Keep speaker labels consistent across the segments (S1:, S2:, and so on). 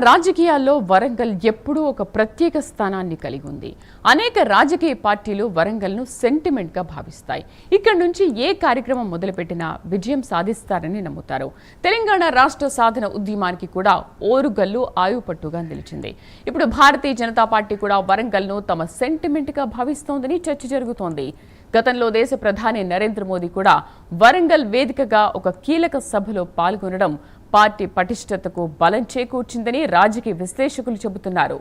S1: రాజకీయాల్లో వరంగల్ ఎప్పుడూ ఒక ప్రత్యేక స్థానాన్ని కలిగి ఉంది. అనేక రాజకీయ పార్టీలు వరంగల్ను సెంటిమెంట్గా భావిస్తాయి. ఇక్కడి నుంచి ఏ కార్యక్రమం మొదలుపెట్టినా విజయం సాధిస్తారని నమ్ముతారు. తెలంగాణ రాష్ట్ర సాధన ఉద్యమానికి కూడా ఓరుగల్లు ఆయుపట్టుగా నిలిచింది. ఇప్పుడు భారతీయ జనతా పార్టీ కూడా వరంగల్ను తమ సెంటిమెంట్గా భావిస్తోందని చర్చ జరుగుతోంది. గతంలో దేశ ప్రధాని నరేంద్ర మోదీ కూడా వరంగల్ వేదికగా ఒక కీలక సభలో పాల్గొనడం పార్టీ పటిష్టతకు బలం చేకూర్చిందని రాజకీయ విశ్లేషకులు చెబుతున్నారు.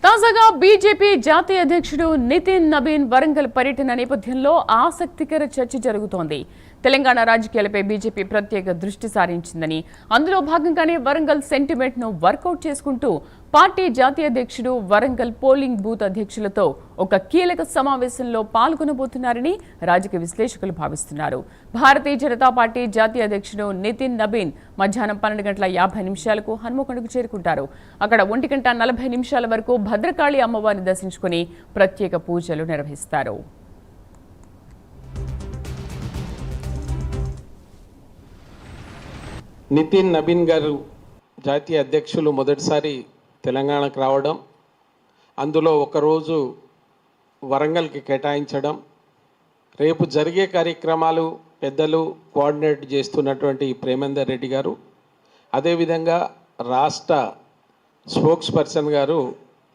S1: తాజాగా బీజేపీ జాతీయ అధ్యక్షుడు నితిన్ నబీన్ వరంగల్ పర్యటన నేపథ్యంలో ఆసక్తికర చర్చ జరుగుతోంది. తెలంగాణ రాజకీయాలపై బీజేపీ ప్రత్యేక దృష్టి సారించిందని, అందులో భాగంగానే వరంగల్ సెంటిమెంట్ ను వర్కౌట్ చేసుకుంటూ పార్టీ జాతీయ అధ్యక్షుడు వరంగల్ పోలింగ్ బూత్ అధ్యక్షులతో ఒక కీలక సమావేశంలో పాల్గొనబోతున్నారని రాజకీయ విశ్లేషకులు భావిస్తున్నారు. భారతీయ జనతా పార్టీ జాతీయ అధ్యక్షుడు నితిన్ నబీన్ మధ్యాహ్నం 12:50 హన్మకొండకు చేరుకుంటారు. అక్కడ 1:40 వరకు భద్రకాళి అమ్మవారిని దర్శించుకుని ప్రత్యేక పూజలు నిర్వహిస్తారు.
S2: నితిన్ నబీన్ గారు జాతీయ అధ్యక్షులు మొదటిసారి తెలంగాణకు రావడం, అందులో ఒకరోజు వరంగల్కి కేటాయించడం, రేపు జరిగే కార్యక్రమాలు పెద్దలు కోఆర్డినేట్ చేస్తున్నటువంటి ప్రేమేందర్ రెడ్డి గారు, అదేవిధంగా రాష్ట్ర స్పోక్స్ పర్సన్ గారు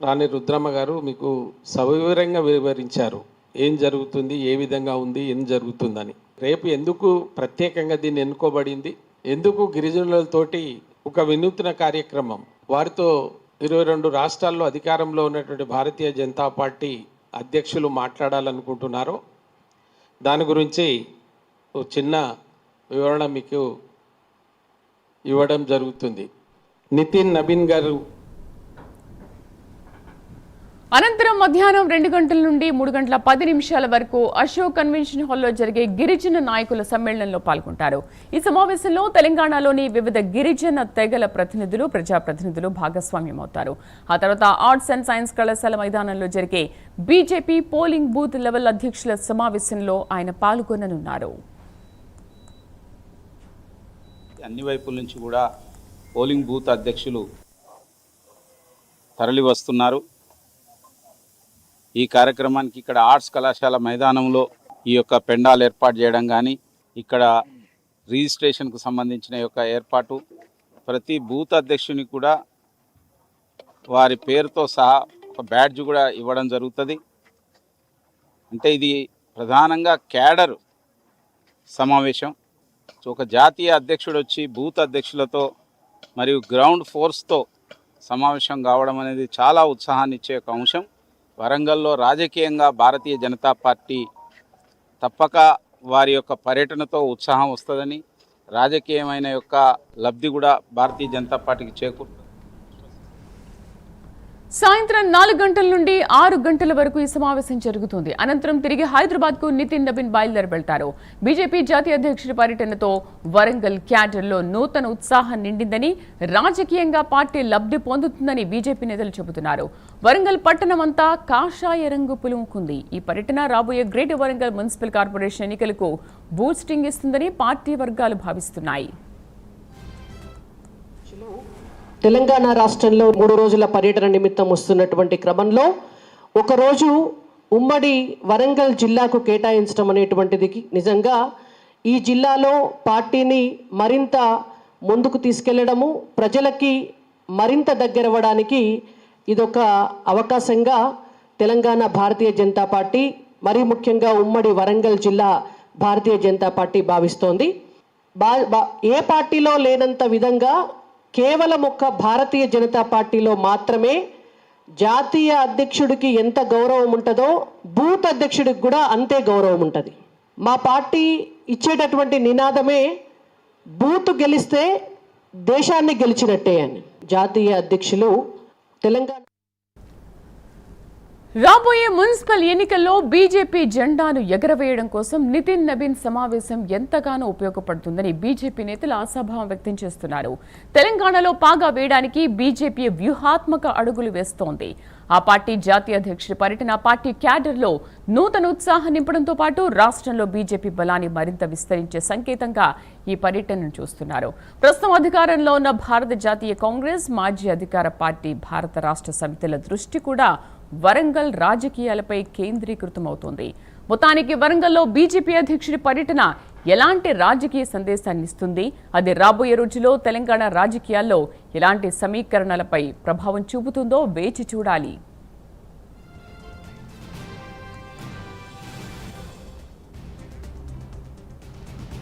S2: రాణి రుద్రమ్మ గారు మీకు సవివరంగా వివరించారు ఏం జరుగుతుంది, ఏ విధంగా ఉంది, ఏం జరుగుతుందని. రేపు ఎందుకు ప్రత్యేకంగా దీన్ని ఎన్నుకోబడింది, ఎందుకు గిరిజనులతోటి ఒక వినూత్న కార్యక్రమం, వారితో 22 రాష్ట్రాల్లో అధికారంలో ఉన్నటువంటి భారతీయ జనతా పార్టీ అధ్యక్షులు మాట్లాడాలనుకుంటున్నారో దాని గురించి ఒక చిన్న వివరణ మీకు ఇవ్వడం జరుగుతుంది. నితిన్ నబీన్ గారు
S1: అనంతరం మధ్యాహ్నం 2 గంటల నుండి 3:10 వరకు అశోక్ కన్వెన్షన్ హాల్లో జరిగే గిరిజన నాయకుల సమ్మేళనంలో పాల్గొంటారు. ఈ సమావేశంలో తెలంగాణలోని వివిధ గిరిజన తెగల ప్రతినిధులు, ప్రజాప్రతినిధులు భాగస్వామ్యమవుతారు. ఆ తర్వాత ఆర్ట్స్ అండ్ సైన్స్ కళాశాల మైదానంలో జరిగే బీజేపీ పోలింగ్ బూత్ లెవెల్ అధ్యక్షుల సమావేశంలో ఆయన పాల్గొననున్నారు.
S3: అన్ని వైపుల నుంచి కూడా పోలింగ్ బూత్ అధ్యక్షులు తరలి వస్తున్నారు. ఈ కార్యక్రమానికి ఇక్కడ ఆర్ట్స్ కళాశాల మైదానంలో ఈ యొక్క పెండాలు ఏర్పాటు చేయడం కానీ, ఇక్కడ రిజిస్ట్రేషన్కు సంబంధించిన యొక్క ఏర్పాటు, ప్రతి బూత్ అధ్యక్షునికి కూడా వారి పేరుతో సహా ఒక బ్యాడ్జ్ కూడా ఇవ్వడం జరుగుతుంది. అంటే ఇది ప్రధానంగా క్యాడర్ సమావేశం. సో ఒక జాతీయ అధ్యక్షుడు వచ్చి బూత్ అధ్యక్షులతో మరియు గ్రౌండ్ ఫోర్స్తో సమావేశం కావడం అనేది చాలా ఉత్సాహాన్ని ఇచ్చే ఒక అంశం. వరంగల్లో రాజకీయంగా భారతీయ జనతా పార్టీ తప్పక వారి యొక్క పర్యటనతో ఉత్సాహం వస్తుందని, రాజకీయమైన యొక్క లబ్ధి కూడా భారతీయ జనతా పార్టీకి చేకూరుతుంది.
S1: సాయంత్రం 4 గంటల నుండి 6 గంటల వరకు ఈ సమావేశం జరుగుతుంది. అనంతరం తిరిగి హైదరాబాద్కు నితిన్ నబీన్ బయలుదేరి వెళ్తారు. బీజేపీ జాతీయ అధ్యక్షుడి పర్యటనతో వరంగల్ క్యాడర్లో నూతన ఉత్సాహం నిండిందని, రాజకీయంగా పార్టీ లబ్ధి పొందుతుందని బీజేపీ నేతలు చెబుతున్నారు. వరంగల్ పట్టణం అంతా కాషాయ రంగు పులుముకుంది. ఈ పర్యటన రాబోయే గ్రేటర్ వరంగల్ మున్సిపల్ కార్పొరేషన్ ఎన్నికలకు బూస్టింగ్ ఇస్తుందని పార్టీ వర్గాలు భావిస్తున్నాయి.
S4: తెలంగాణ రాష్ట్రంలో 3 రోజుల పర్యటన నిమిత్తం వస్తున్నటువంటి క్రమంలో ఒకరోజు ఉమ్మడి వరంగల్ జిల్లాకు కేటాయించడం అనేటువంటిది నిజంగా ఈ జిల్లాలో పార్టీని మరింత ముందుకు తీసుకెళ్లడము, ప్రజలకి మరింత దగ్గరవ్వడానికి ఇదొక అవకాశంగా తెలంగాణ భారతీయ జనతా పార్టీ, మరీ ముఖ్యంగా ఉమ్మడి వరంగల్ జిల్లా భారతీయ జనతా పార్టీ భావిస్తోంది. ఏ పార్టీలో లేనంత విధంగా కేవలం ఒక్క భారతీయ జనతా పార్టీలో మాత్రమే జాతీయ అధ్యక్షుడికి ఎంత గౌరవం ఉంటుందో బూత్ అధ్యక్షుడికి కూడా అంతే గౌరవం ఉంటుంది. మా పార్టీ ఇచ్చేటటువంటి నినాదమే బూత్ గెలిస్తే దేశాన్ని గెలిచినట్టే అని. జాతీయ అధ్యక్షులు తెలంగాణ
S1: రాబోయే మున్సిపల్ ఎన్నికల్లో బీజేపీ జెండాను ఎగరవేయడం కోసం నితిన్ నబీన్ సమావేశం ఎంతగానో ఉపయోగపడుతుందని బీజేపీ నేతలు ఆశాభావం వ్యక్తం చేస్తున్నారు. తెలంగాణలో పాగా వేయడానికి బీజేపీ వ్యూహాత్మక అడుగులు వేస్తోంది. ఆ పార్టీ జాతీయ అధ్యక్షుడి పర్యటన పార్టీ క్యాడర్లో నూతన ఉత్సాహం నింపడంతో పాటు రాష్ట్రంలో బీజేపీ బలాన్ని మరింత విస్తరించే సంకేతంగా ఈ పర్యటనను చూస్తున్నారు. ప్రస్తుతం అధికారంలో ఉన్న భారత జాతీయ కాంగ్రెస్, మాజీ అధికార పార్టీ భారత రాష్ట్ర సమితిల దృష్టి కూడా వరంగల్ రాజకీయాలపై కేంద్రీకృతమవుతోంది. మొత్తానికి వరంగల్లో బీజేపీ అధ్యక్షుడి పర్యటన ఎలాంటి రాజకీయ సందేశాన్ని ఇస్తుంది, అది రాబోయే రోజుల్లో తెలంగాణ రాజకీయాల్లో ఎలాంటి సమీకరణలపై ప్రభావం చూపుతుందో వేచి చూడాలి.